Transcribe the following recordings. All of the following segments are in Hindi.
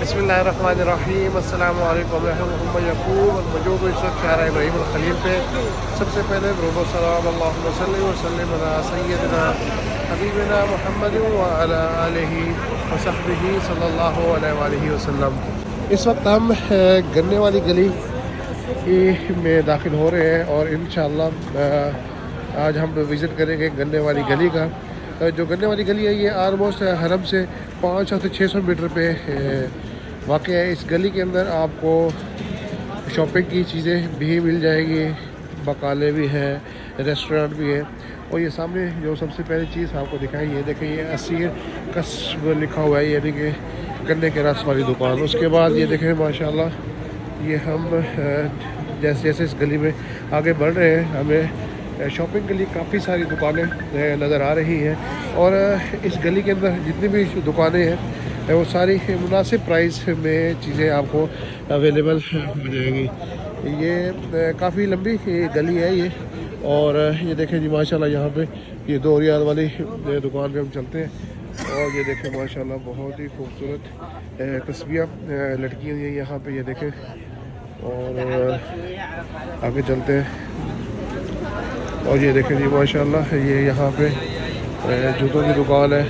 बिस्मिल्लाहिर्रहमानिर्रहीम अस्सलामु अलैकुम मोहम्मद यकूब मौजूद इस वक्त शहर इब्राहीम अल खलील पे। सबसे पहले दुरूद सलाम अल्लाहुम्मा सल्लि व सल्लिम अला सय्यिदिना हबीबिना मुहम्मद व अला आलिहि व सहबिहि सल्लल्लाहु अलैहि वसल्लम। इस वक्त हम गन्ने वाली गली में दाखिल हो रहे हैं और इंशाअल्लाह आज हम विज़िट करेंगे गन्ने वाली गली का। जो गन्ने वाली गली है ये आलमोस्ट हरम से 500 से 600 मीटर पे वाक़ है। इस गली के अंदर आपको शॉपिंग की चीज़ें भी मिल जाएगी, बकाले भी हैं, रेस्टोरेंट भी है। और ये सामने जो सबसे पहली चीज़ आपको दिखाई, ये देखें, ये असीर कस्ब लिखा हुआ है, यानी कि गन्ने के रस वाली दुकान। उसके बाद ये देखें माशाल्लाह, ये हम जैसे जैसे इस गली में आगे बढ़ रहे हैं हमें शॉपिंग के लिए काफ़ी सारी दुकानें नज़र आ रही हैं। और इस गली के अंदर जितनी भी दुकानें हैं वो सारी मुनासिब प्राइस में चीज़ें आपको अवेलेबल हो जाएंगी। ये काफ़ी लंबी गली है ये। और ये देखें जी माशाल्लाह, यहाँ पे ये 2 रियाल वाली दुकान पे हम चलते हैं और ये देखें माशाल्लाह बहुत ही खूबसूरत तस्वीरें लटकी हुई हैं यहाँ पे, ये देखें। और आगे चलते हैं और ये देखें जी माशाल्लाह, ये यहाँ पे जूतों की दुकान है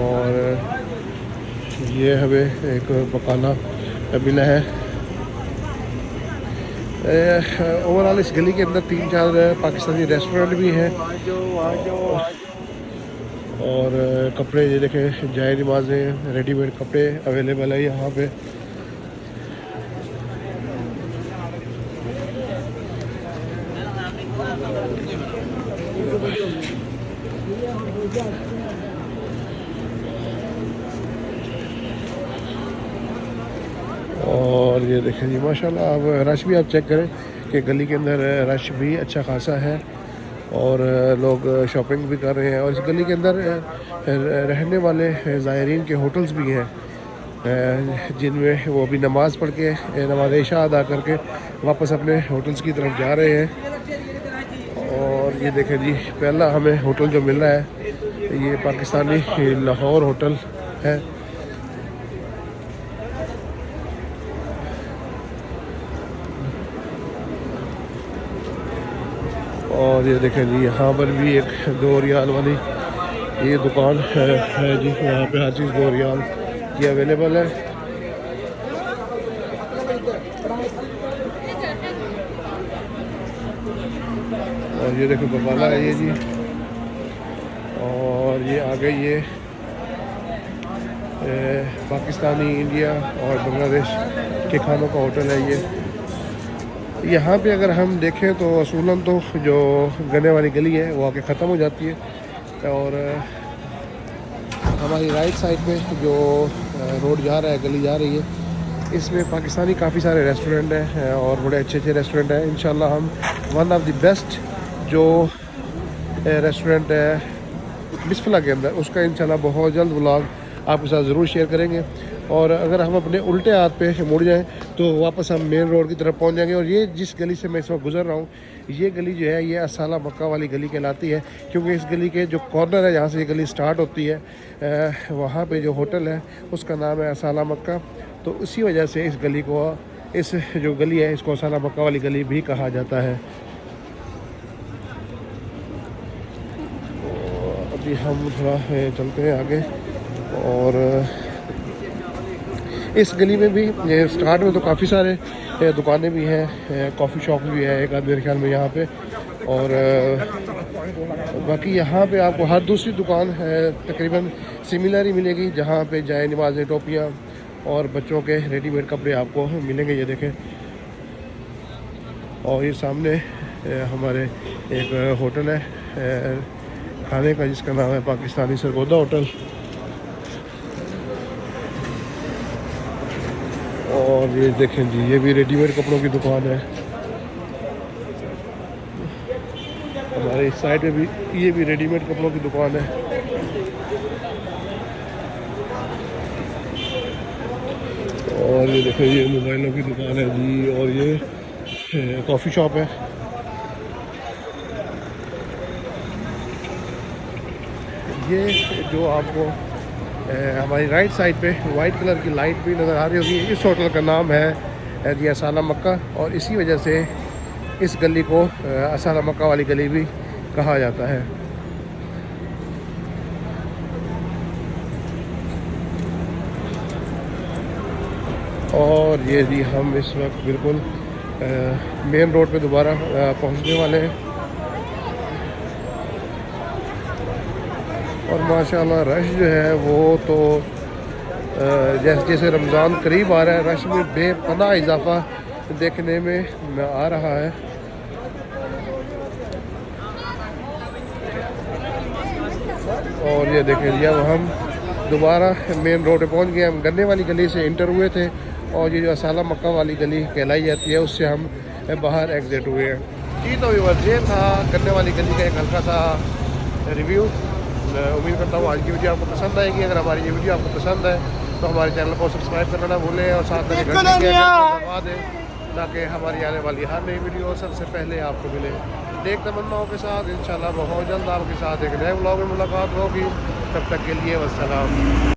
और ये हमें एक बकाला मिला है। ओवरऑल इस गली के अंदर 3-4 पाकिस्तानी रेस्टोरेंट भी हैं और कपड़े, ये देखें, जाए नमाज़ें, रेडीमेड कपड़े अवेलेबल है यहाँ पे। और ये देखें जी माशाल्लाह, अब रश भी आप चेक करें कि गली के अंदर रश भी अच्छा खासा है और लोग शॉपिंग भी कर रहे हैं। और इस गली के अंदर रहने वाले ज़ायरीन के होटल्स भी हैं जिनमें वो भी नमाज़ पढ़ के, नमाज़ इशा अदा करके वापस अपने होटल्स की तरफ जा रहे हैं। और ये देखें जी, पहला हमें होटल जो मिल रहा है ये पाकिस्तानी लाहौर होटल है। और ये देखें जी, यहाँ पर भी एक 2 रियाल वाली ये दुकान है जी। यहाँ पे हर चीज़ 2 रियाल की अवेलेबल है। और ये देखो बकाला है ये जी। और ये आगे ये पाकिस्तानी, इंडिया और बांग्लादेश के खानों का होटल है ये। यहाँ पे अगर हम देखें तो असूलन तो जो गन्ने वाली गली है वो आके ख़त्म हो जाती है और हमारी राइट साइड पे जो रोड जा रहा है, गली जा रही है, इसमें पाकिस्तानी काफ़ी सारे रेस्टोरेंट हैं और बड़े अच्छे अच्छे रेस्टोरेंट हैं। इंशाल्लाह हम वन ऑफ द बेस्ट जो रेस्टोरेंट है बिस्फला के अंदर, उसका इंशाल्लाह बहुत जल्द व्लॉग आपके साथ ज़रूर शेयर करेंगे। और अगर हम अपने उल्टे हाथ पे मुड़ जाएं तो वापस हम मेन रोड की तरफ पहुंच जाएंगे। और ये जिस गली से मैं इस वक्त गुज़र रहा हूँ, ये गली जो है ये असाला मक्का वाली गली कहलाती है, क्योंकि इस गली के जो कॉर्नर है जहाँ से ये गली स्टार्ट होती है वहाँ पे जो होटल है उसका नाम है असाला मक्का। तो उसी वजह से इस गली को, इस जो गली है इसको असाला मक्का वाली गली भी कहा जाता है। अभी हम थोड़ा चलते हैं आगे। और इस गली में भी स्टार्ट में तो काफ़ी सारे दुकानें भी हैं, कॉफ़ी शॉप भी है एक आध मेरे ख्याल में यहाँ पे। और बाकी यहाँ पे आपको हर दूसरी दुकान तकरीबन सिमिलर ही मिलेगी, जहाँ पे जाए नमाज़ें, टोपियाँ और बच्चों के रेडीमेड कपड़े आपको मिलेंगे, ये देखें। और ये सामने हमारे एक होटल है खाने का जिसका नाम है पाकिस्तानी सरगोदा होटल। और ये देखें जी, ये भी रेडीमेड कपड़ों की दुकान है। हमारे इस साइड में भी ये भी रेडीमेड कपड़ों की दुकान है। और ये देखें, ये मोबाइलों की दुकान है जी। और ये कॉफ़ी शॉप है। ये जो आपको हमारी राइट साइड पे वाइट कलर की लाइट भी नज़र आ रही होगी। इस होटल का नाम है जी असाला मक्का, और इसी वजह से इस गली को असाला मक्का वाली गली भी कहा जाता है। और ये जी हम इस वक्त बिल्कुल मेन रोड पे दोबारा पहुंचने वाले हैं। और माशाल्लाह रश जो है वो तो जैसे जैसे रमज़ान करीब आ रहा है, रश में बेपनाह इजाफा देखने में आ रहा है। और ये देखें जी अब हम दोबारा मेन रोड पे पहुंच गए। हम गन्ने वाली गली से इंटर हुए थे, और ये जो असाला मक्का वाली गली कहलाई जाती है उससे हम बाहर एग्ज़िट हुए हैं जी। तो ये था गन्ने वाली गली का एक हल्का सा रिव्यू। उम्मीद करता हूँ आज की वीडियो आपको पसंद आएगी। अगर हमारी ये वीडियो आपको पसंद है तो हमारे चैनल को सब्सक्राइब करना ना भूलें, और साथ में घंटी के दबा दें ताकि हमारी आने वाली हर नई वीडियो सबसे पहले आपको मिले। नेक तमन्नाओं के साथ इंशाल्लाह बहुत जल्द आपके साथ एक नए व्लॉग में मुलाकात होगी। तब तक के लिए वस्सलाम।